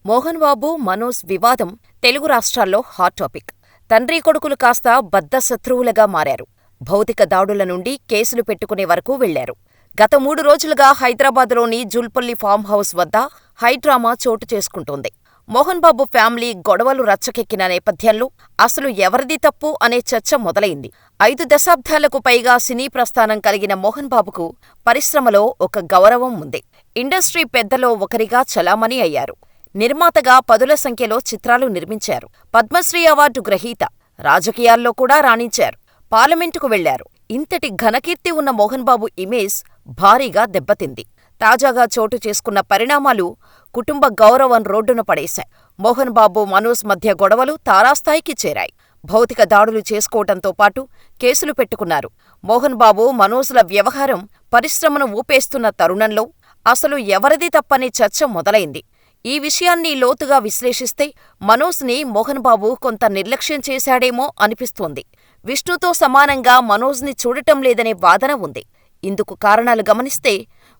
మోహన్ బాబు, మనోజ్ వివాదం తెలుగు రాష్ట్రాల్లో hot topic. తండ్రీ కొడుకులు కాస్త బద్ధశత్రువులుగా మారారు. భౌతిక దాడుల నుండి కేసులు పెట్టుకునే వరకు వెళ్లారు. గత 3 రోజులుగా హైదరాబాద్లోని జుల్పల్లి ఫామ్ హౌస్ వద్ద హైడ్రామా చోటు చేసుకుంటోంది. మోహన్ బాబు ఫ్యామిలీ గొడవలు రచ్చకెక్కిన నేపథ్యంలో అసలు ఎవరిది తప్పు అనే చర్చ మొదలైంది. 5 దశాబ్దాలకు పైగా సినీ ప్రస్థానం కలిగిన మోహన్ బాబుకు పరిశ్రమలో ఒక గౌరవం ఉంది. ఇండస్ట్రీ పెద్దలో ఒకరిగా చలామణి అయ్యారు. నిర్మాతగా పదుల సంఖ్యలో చిత్రాలు నిర్మించారు. పద్మశ్రీ అవార్డు గ్రహీత. రాజకీయాల్లో కూడా రాణించారు. పార్లమెంటుకు వెళ్లారు. ఇంతటి ఘనకీర్తి ఉన్న మోహన్ బాబు ఇమేజ్ భారీగా దెబ్బతింది. తాజాగా చోటు చేసుకున్న పరిణామాలు కుటుంబ గౌరవం రోడ్డున పడేశాయి. మోహన్ బాబు, మనోజ్ మధ్య గొడవలు తారాస్థాయికి చేరాయి. భౌతిక దాడులు చేసుకోవటంతో పాటు కేసులు పెట్టుకున్నారు. మోహన్ బాబు, మనోజ్ల వ్యవహారం పరిశ్రమను ఊపేస్తున్న తరుణంలో అసలు ఎవరిది తప్పనే చర్చ మొదలైంది. ఈ విషయాన్ని లోతుగా విశ్లేషిస్తే మనోజ్ని మోహన్ బాబు కొంత నిర్లక్ష్యం చేశాడేమో అనిపిస్తోంది. విష్ణుతో సమానంగా మనోజ్ని చూడటం లేదనే వాదన ఉంది. ఇందుకు కారణాలు గమనిస్తే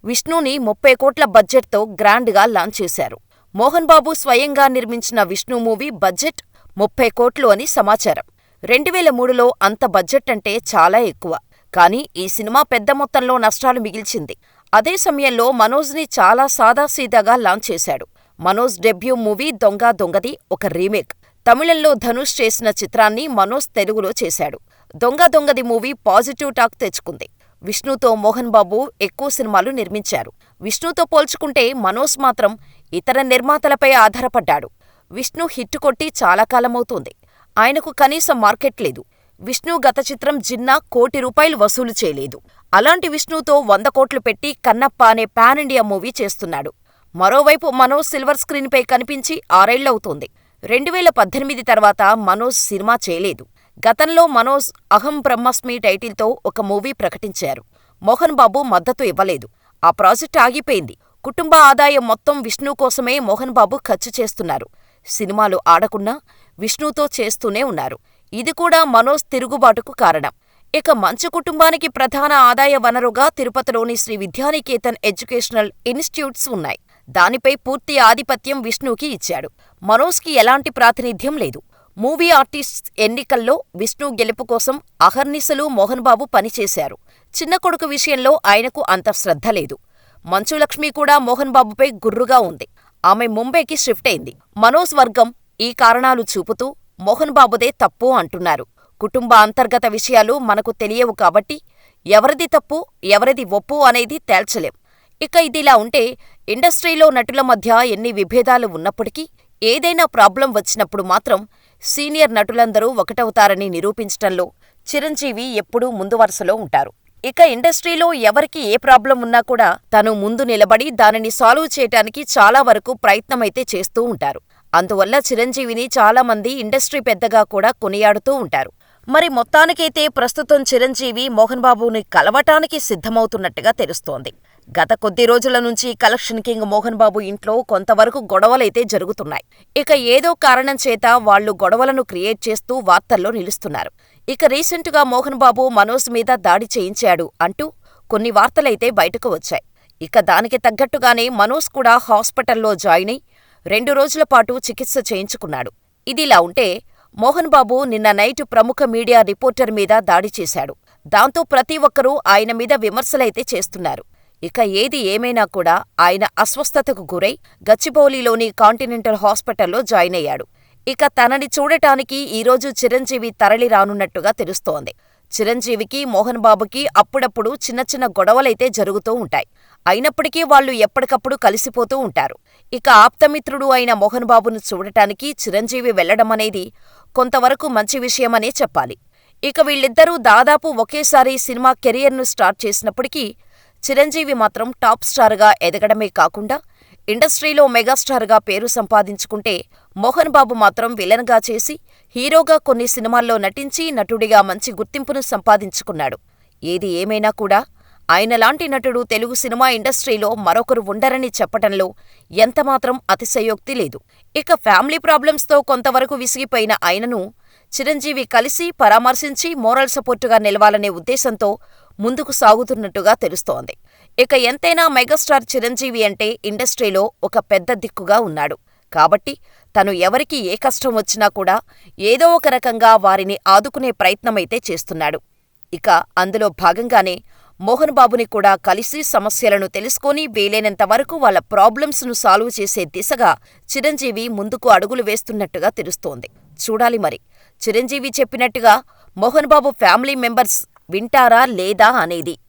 విష్ణుని 30 కోట్ల బడ్జెట్తో గ్రాండ్గా లాంచ్ చేశారు. మోహన్ బాబు స్వయంగా నిర్మించిన విష్ణు మూవీ బడ్జెట్ 30 కోట్లు అని సమాచారం. 2003లో అంత బడ్జెట్ అంటే చాలా ఎక్కువ. కానీ ఈ సినిమా పెద్ద మొత్తంలో నష్టాలు మిగిల్చింది. అదే సమయంలో మనోజ్ని చాలా సాదాసీదాగా లాంచ్ చేశాడు. మనోజ్ డెబ్యూ మూవీ దొంగా దొంగది ఒక రీమేక్. తమిళంలో ధనుష్ చేసిన చిత్రాన్ని మనోజ్ తెలుగులో చేశాడు. దొంగా దొంగది మూవీ పాజిటివ్ టాక్ తెచ్చుకుంది. విష్ణుతో మోహన్ బాబు ఎక్కువ సినిమాలు నిర్మించారు. విష్ణుతో పోల్చుకుంటే మనోజ్ మాత్రం ఇతర నిర్మాతలపై ఆధారపడ్డాడు. విష్ణు హిట్ కొట్టి చాలా కాలమవుతోంది. ఆయనకు కనీసం మార్కెట్ లేదు. విష్ణు గత చిత్రం జిన్నా ₹1 కోటి వసూలు చేయలేదు. అలాంటి విష్ణుతో 100 కోట్లు పెట్టి కన్నప్ప అనే పాన్ ఇండియా మూవీ చేస్తున్నాడు. మరోవైపు మనోజ్ సిల్వర్ స్క్రీన్పై కనిపించి 6 ఏళ్లవుతోంది. 2018 తర్వాత మనోజ్ సినిమా చేయలేదు. గతంలో మనోజ్ అహం బ్రహ్మస్మి టైటిల్తో ఒక మూవీ ప్రకటించారు. మోహన్ బాబు మద్దతు ఇవ్వలేదు. ఆ ప్రాజెక్ట్ ఆగిపోయింది. కుటుంబ ఆదాయం మొత్తం విష్ణు కోసమే మోహన్ బాబు ఖర్చు చేస్తున్నారు. సినిమాలు ఆడకున్నా విష్ణుతో చేస్తూనే ఉన్నారు. ఇది కూడా మనోజ్ తిరుగుబాటుకు కారణం. ఇక మంచు కుటుంబానికి ప్రధాన ఆదాయ వనరుగా తిరుపతిలోని శ్రీ విద్యానికేతన్ ఎడ్యుకేషనల్ ఇన్స్టిట్యూట్స్ ఉన్నాయి. దానిపై పూర్తి ఆధిపత్యం విష్ణుకి ఇచ్చాడు. మనోజ్కి ఎలాంటి ప్రాతినిధ్యం లేదు. మూవీ ఆర్టిస్ట్స్ ఎన్నికల్లో విష్ణు గెలుపు కోసం అహర్నిశలు మోహన్ బాబు పనిచేశారు. చిన్న కొడుకు విషయంలో ఆయనకు అంత శ్రద్ధ లేదు. మంచు లక్ష్మి కూడా మోహన్ బాబుపై గుర్రుగా ఉంది. ఆమె ముంబైకి షిఫ్ట్ అయింది. మనోజ్ వర్గం ఈ కారణాలు చూపుతూ మోహన్ బాబుదే తప్పు అంటున్నారు. కుటుంబ అంతర్గత విషయాలు మనకు తెలియవు కాబట్టి ఎవరిది తప్పు, ఎవరిది ఒప్పు అనేది తేల్చలేం. ఇక ఇదిలా ఉంటే ఇండస్ట్రీలో నటుల మధ్య ఎన్ని విభేదాలు ఉన్నప్పటికీ ఏదైనా ప్రాబ్లం వచ్చినప్పుడు మాత్రం సీనియర్ నటులందరూ ఒకటవుతారని నిరూపించటంలో చిరంజీవి ఎప్పుడూ ముందు వరుసలో ఉంటారు. ఇక ఇండస్ట్రీలో ఎవరికి ఏ ప్రాబ్లం ఉన్నా కూడా తను ముందు నిలబడి దానిని సాల్వ్ చేయటానికి చాలా వరకు ప్రయత్నమైతే చేస్తూ ఉంటారు. అందువల్ల చిరంజీవిని చాలామంది ఇండస్ట్రీ పెద్దగా కూడా కొనియాడుతూ ఉంటారు. మరి మొత్తానికైతే ప్రస్తుతం చిరంజీవి మోహన్ బాబుని కలవటానికి సిద్ధమవుతున్నట్టుగా తెలుస్తోంది. గత కొద్ది రోజుల నుంచి కలెక్షన్ కింగ్ మోహన్ బాబు ఇంట్లో కొంతవరకు గొడవలైతే జరుగుతున్నాయి. ఇక ఏదో కారణం చేత వాళ్లు గొడవలను క్రియేట్ చేస్తూ వార్తల్లో నిలుస్తున్నారు. ఇక రీసెంటుగా మోహన్ బాబు మనోజ్ మీద దాడి చేయించాడు అంటూ కొన్ని వార్తలైతే బయటకు వచ్చాయి. ఇక దానికి తగ్గట్టుగానే మనోజ్ కూడా హాస్పిటల్లో జాయిన్ అయి 2 రోజుల పాటు చికిత్స చేయించుకున్నాడు. ఇదిలా ఉంటే మోహన్ బాబు నిన్న నైట్ ప్రముఖ మీడియా రిపోర్టర్ మీద దాడి చేశాడు. దాంతో ప్రతి ఒక్కరూ ఆయన మీద విమర్శలైతే చేస్తున్నారు. ఇక ఏది ఏమైనా కూడా ఆయన అస్వస్థతకు గురై గచ్చిబౌలిలోని కాంటినెంటల్ హాస్పిటల్లో జాయిన్ అయ్యాడు. ఇక తనని చూడటానికి ఈరోజు చిరంజీవి తరలి రానున్నట్టుగా తెలుస్తోంది. చిరంజీవికి, మోహన్ బాబుకి అప్పుడప్పుడు చిన్న చిన్న గొడవలైతే జరుగుతూ ఉంటాయి. అయినప్పటికీ వాళ్లు ఎప్పటికప్పుడు కలిసిపోతూ ఉంటారు. ఇక ఆప్తమిత్రుడు అయిన మోహన్ బాబును చూడటానికి చిరంజీవి వెళ్లడమనేది కొంతవరకు మంచి విషయమనే చెప్పాలి. ఇక వీళ్ళిద్దరూ దాదాపు ఒకేసారి సినిమా కెరియర్ను స్టార్ట్ చేసినప్పటికీ చిరంజీవి మాత్రం టాప్ స్టార్గా ఎదగడమే కాకుండా ఇండస్ట్రీలో మెగాస్టార్గా పేరు సంపాదించుకుంటే మోహన్ బాబు మాత్రం విలన్గా చేసి హీరోగా కొన్ని సినిమాల్లో నటించి నటుడిగా మంచి గుర్తింపును సంపాదించుకున్నాడు. ఏది ఏమైనా కూడా ఆయనలాంటి నటుడు తెలుగు సినిమా ఇండస్ట్రీలో మరొకరు ఉండరని చెప్పటంలో ఎంతమాత్రం అతిశయోక్తి లేదు. ఇక ఫ్యామిలీ ప్రాబ్లమ్స్తో కొంతవరకు విసిగిపోయిన ఆయనను చిరంజీవి కలిసి పరామర్శించి మోరల్ సపోర్టుగా నిలవాలనే ఉద్దేశంతో ముందుకు సాగుతున్నట్టుగా తెలుస్తోంది. ఇక ఎంతైనా మెగాస్టార్ చిరంజీవి అంటే ఇండస్ట్రీలో ఒక పెద్ద దిక్కుగా ఉన్నాడు. కాబట్టి తను ఎవరికి ఏ కష్టం వచ్చినా కూడా ఏదో ఒక రకంగా వారిని ఆదుకునే ప్రయత్నమైతే చేస్తున్నాడు. ఇక అందులో భాగంగానే మోహన్ బాబుని కూడా కలిసి సమస్యలను తెలుసుకొని వీలైనంత వరకు వాళ్ళ ప్రాబ్లమ్స్ను సాల్వ్ చేసే దిశగా చిరంజీవి ముందుకు అడుగులు వేస్తున్నట్టుగా తెలుస్తోంది. చూడాలి మరి చిరంజీవి చెప్పినట్టుగా మోహన్ బాబు ఫ్యామిలీ మెంబర్స్ వింటారా లేదా అనేది.